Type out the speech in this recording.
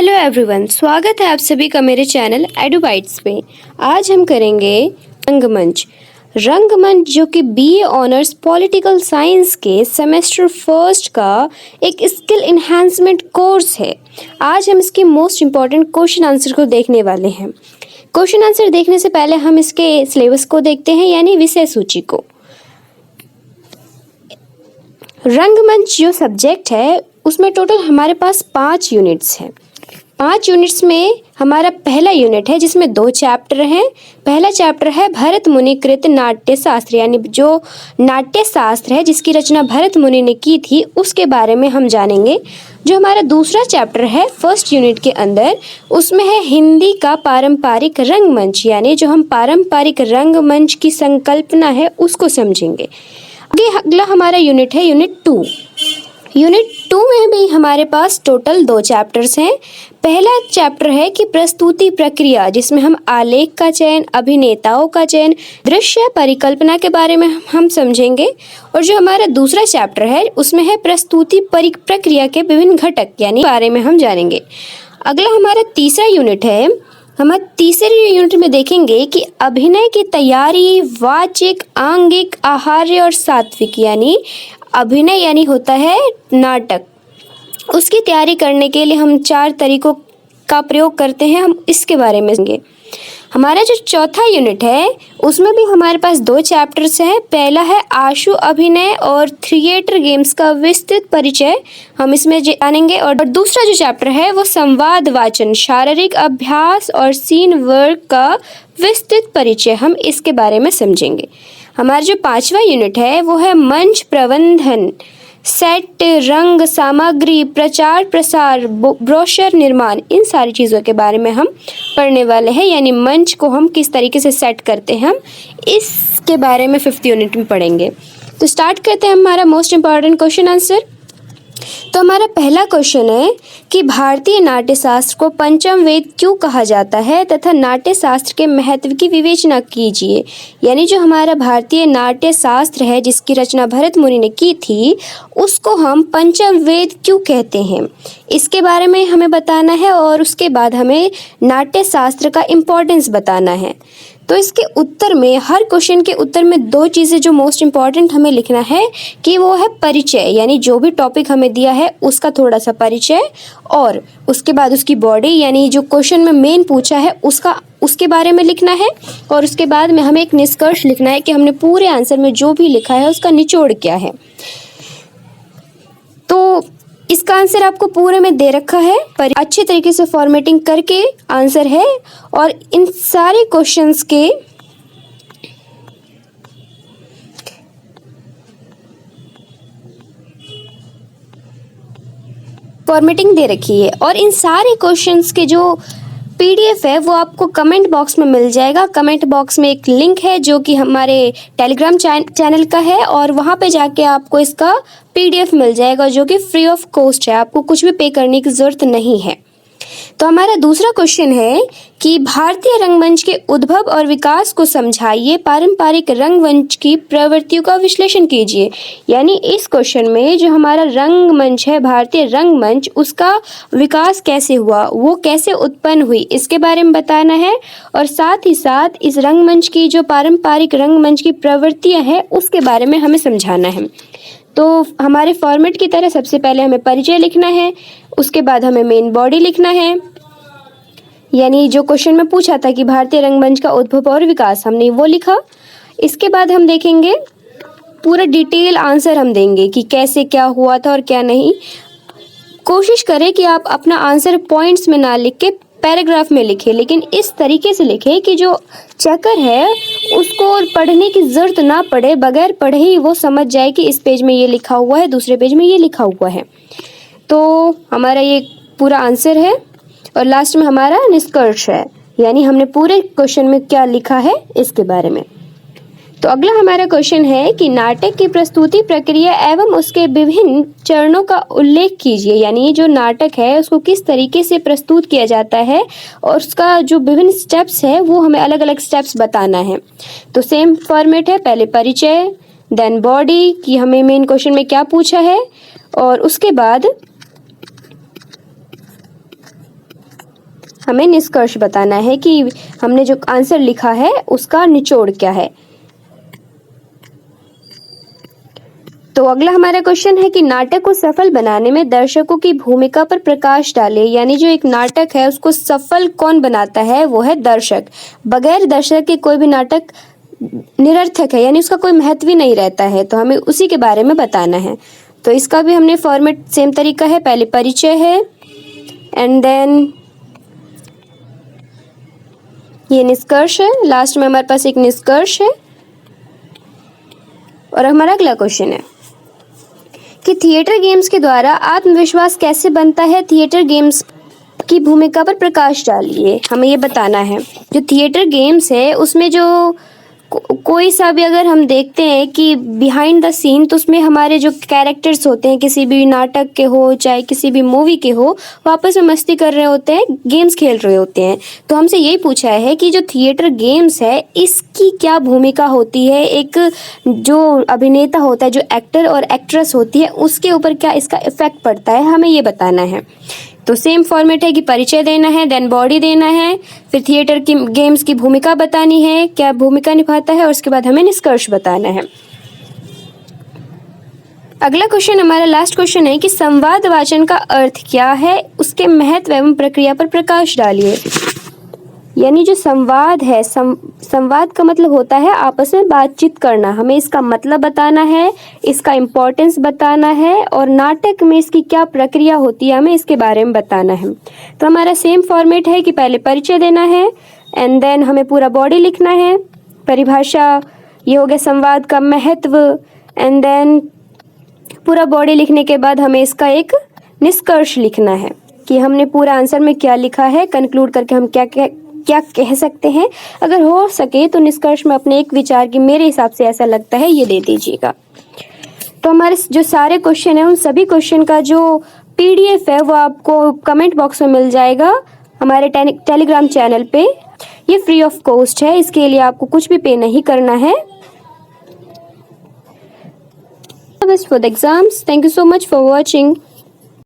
Hello everyone, स्वागत है आप सभी का मेरे चैनल एडुबाइट्स पे। आज हम करेंगे रंगमंच। रंगमंच जो कि बीए ऑनर्स पॉलिटिकल साइंस के सेमेस्टर फर्स्ट का एक स्किल इन्हांसमेंट कोर्स है। आज हम इसके मोस्ट इम्पॉर्टेंट क्वेश्चन आंसर को देखने वाले हैं। क्वेश्चन आंसर देखने से पहले हम इसके सिलेबस को देखते हैं, यानी विषय सूची को। रंगमंच जो सब्जेक्ट है उसमें टोटल हमारे पास 5 यूनिट्स हैं। 5 यूनिट्स में हमारा पहला यूनिट है जिसमें 2 चैप्टर हैं। पहला चैप्टर है भरत मुनि कृत नाट्य शास्त्र, यानी जो नाट्य शास्त्र है जिसकी रचना भरत मुनि ने की थी उसके बारे में हम जानेंगे। जो हमारा दूसरा चैप्टर है फर्स्ट यूनिट के अंदर, उसमें है हिंदी का पारंपरिक रंगमंच, यानी जो हम पारंपरिक रंगमंच की संकल्पना है उसको समझेंगे। अगला हमारा यूनिट है यूनिट 2। यूनिट 2 में भी हमारे पास टोटल 2 चैप्टर्स हैं। पहला चैप्टर है कि प्रस्तुति प्रक्रिया, जिसमें हम आलेख का चयन, अभिनेताओं का चयन, दृश्य परिकल्पना के बारे में हम समझेंगे। और जो हमारा दूसरा चैप्टर है उसमें है प्रस्तुति प्रक्रिया के विभिन्न घटक, यानी बारे में हम जानेंगे। अगला हमारा तीसरा यूनिट है। हम तीसरे यूनिट में देखेंगे कि अभिनय की तैयारी, वाचिक, आंगिक, आहार्य और सात्विक, यानी अभिनय यानी होता है नाटक, उसकी तैयारी करने के लिए हम 4 तरीकों का प्रयोग करते हैं, हम इसके बारे में जानेंगे। हमारा जो चौथा यूनिट है उसमें भी हमारे पास 2 चैप्टर्स हैं। पहला है आशु अभिनय और थिएटर गेम्स का विस्तृत परिचय, हम इसमें जानेंगे। और दूसरा जो चैप्टर है वो संवाद वाचन, शारीरिक अभ्यास और सीन वर्क का विस्तृत परिचय, हम इसके बारे में समझेंगे। हमारा जो 5वां यूनिट है वो है मंच प्रबंधन, सेट, रंग, सामग्री, प्रचार प्रसार, ब्रोशर निर्माण, इन सारी चीज़ों के बारे में हम पढ़ने वाले हैं। यानी मंच को हम किस तरीके से सेट करते हैं, हम इसके बारे में 5th यूनिट में पढ़ेंगे। तो स्टार्ट करते हैं हमारा मोस्ट इम्पॉर्टेंट क्वेश्चन आंसर। तो हमारा पहला क्वेश्चन है कि भारतीय नाट्य शास्त्र को पंचम वेद क्यों कहा जाता है तथा नाट्य शास्त्र के महत्व की विवेचना कीजिए। यानी जो हमारा भारतीय नाट्य शास्त्र है जिसकी रचना भरत मुनि ने की थी उसको हम पंचम वेद क्यों कहते हैं, इसके बारे में हमें बताना है। और उसके बाद हमें नाट्य शास्त्र का इम्पोर्टेंस बताना है। तो इसके उत्तर में, हर क्वेश्चन के उत्तर में 2 चीज़ें जो मोस्ट इम्पॉर्टेंट हमें लिखना है कि वो है परिचय, यानी जो भी टॉपिक हमें दिया है उसका थोड़ा सा परिचय, और उसके बाद उसकी बॉडी, यानी जो क्वेश्चन में मेन पूछा है उसके बारे में लिखना है। और उसके बाद में हमें एक निष्कर्ष लिखना है कि हमने पूरे आंसर में जो भी लिखा है उसका निचोड़ क्या है। तो इसका आंसर आपको पूरे में दे रखा है, पर अच्छे तरीके से फॉर्मेटिंग करके आंसर है। और इन सारे क्वेश्चंस के फॉर्मेटिंग दे रखी है। और इन सारे क्वेश्चंस के जो PDF है वो आपको कमेंट बॉक्स में मिल जाएगा। कमेंट बॉक्स में एक लिंक है जो कि हमारे टेलीग्राम चैनल का है, और वहाँ पे जाके आपको इसका PDF मिल जाएगा जो कि फ्री ऑफ कॉस्ट है, आपको कुछ भी पे करने की ज़रूरत नहीं है। तो हमारा दूसरा क्वेश्चन है कि भारतीय रंगमंच के उद्भव और विकास को समझाइए, पारंपरिक रंगमंच की प्रवृत्तियों का विश्लेषण कीजिए। यानी इस क्वेश्चन में जो हमारा रंगमंच है, भारतीय रंगमंच, उसका विकास कैसे हुआ, वो कैसे उत्पन्न हुई, इसके बारे में बताना है। और साथ ही साथ इस रंगमंच की जो पारंपरिक रंगमंच की प्रवृत्तियाँ हैं उसके बारे में हमें समझाना है। तो हमारे फॉर्मेट की तरह सबसे पहले हमें परिचय लिखना है, उसके बाद हमें मेन बॉडी लिखना है, यानी जो क्वेश्चन में पूछा था कि भारतीय रंगमंच का उद्भव और विकास, हमने वो लिखा। इसके बाद हम देखेंगे पूरा डिटेल आंसर हम देंगे कि कैसे क्या हुआ था और क्या नहीं। कोशिश करें कि आप अपना आंसर पॉइंट्स में ना लिख के पैराग्राफ में लिखें, लेकिन इस तरीके से लिखें कि जो चेकर है उसको पढ़ने की ज़रूरत ना पड़े, बगैर पढ़े ही वो समझ जाए कि इस पेज में ये लिखा हुआ है, दूसरे पेज में ये लिखा हुआ है। तो हमारा ये पूरा आंसर है और लास्ट में हमारा निष्कर्ष है, यानी हमने पूरे क्वेश्चन में क्या लिखा है इसके बारे में। तो अगला हमारा क्वेश्चन है कि नाटक की प्रस्तुति प्रक्रिया एवं उसके विभिन्न चरणों का उल्लेख कीजिए। यानी जो नाटक है उसको किस तरीके से प्रस्तुत किया जाता है और उसका जो विभिन्न स्टेप्स है वो हमें अलग अलग स्टेप्स बताना है। तो सेम फॉर्मेट है, पहले परिचय, देन बॉडी कि हमें मेन क्वेश्चन में क्या पूछा है, और उसके बाद हमें निष्कर्ष बताना है कि हमने जो आंसर लिखा है उसका निचोड़ क्या है। तो अगला हमारा क्वेश्चन है कि नाटक को सफल बनाने में दर्शकों की भूमिका पर प्रकाश डाले। यानी जो एक नाटक है उसको सफल कौन बनाता है, वो है दर्शक। बगैर दर्शक के कोई भी नाटक निरर्थक है, यानी उसका कोई महत्व ही नहीं रहता है। तो हमें उसी के बारे में बताना है। तो इसका भी हमने फॉर्मेट सेम तरीका है, पहले परिचय है एंड देन ये निष्कर्ष है, लास्ट में हमारे पास एक निष्कर्ष है। और हमारा अगला क्वेश्चन है कि थिएटर गेम्स के द्वारा आत्मविश्वास कैसे बनता है, थिएटर गेम्स की भूमिका पर प्रकाश डालिए। हमें ये बताना है। जो थिएटर गेम्स है उसमें जो कोई सा भी अगर हम देखते हैं कि बिहाइंड द सीन, तो उसमें हमारे जो कैरेक्टर्स होते हैं, किसी भी नाटक के हो चाहे किसी भी मूवी के हो, वो आपस में मस्ती कर रहे होते हैं, गेम्स खेल रहे होते हैं। तो हमसे यही पूछा है कि जो थिएटर गेम्स है इसकी क्या भूमिका होती है, एक जो अभिनेता होता है, जो एक्टर और एक्ट्रेस होती है, उसके ऊपर क्या इसका इफेक्ट पड़ता है, हमें ये बताना है। तो सेम फॉर्मेट है कि परिचय देना है, देन बॉडी देना है, फिर थिएटर की गेम्स की भूमिका बतानी है, क्या भूमिका निभाता है, और उसके बाद हमें निष्कर्ष बताना है। अगला क्वेश्चन, हमारा लास्ट क्वेश्चन है कि संवाद वाचन का अर्थ क्या है, उसके महत्व एवं प्रक्रिया पर प्रकाश डालिए। यानी जो संवाद है, संवाद का मतलब होता है आपस में बातचीत करना। हमें इसका मतलब बताना है, इसका इम्पोर्टेंस बताना है, और नाटक में इसकी क्या प्रक्रिया होती है हमें इसके बारे में बताना है। तो हमारा सेम फॉर्मेट है कि पहले परिचय देना है एंड देन हमें पूरा बॉडी लिखना है, परिभाषा, ये हो गया संवाद का महत्व, एंड देन पूरा बॉडी लिखने के बाद हमें इसका एक निष्कर्ष लिखना है कि हमने पूरा आंसर में क्या लिखा है, कंक्लूड करके हम क्या कह सकते हैं। अगर हो सके तो निष्कर्ष में अपने एक विचार की मेरे हिसाब से ऐसा लगता है ये दे दीजिएगा। तो हमारे जो सारे क्वेश्चन हैं उन सभी क्वेश्चन का जो PDF है वो आपको कमेंट बॉक्स में मिल जाएगा हमारे टेलीग्राम चैनल पे। ये फ्री ऑफ कॉस्ट है, इसके लिए आपको कुछ भी पे नहीं करना है। बस for the exams, thank you so much for watching.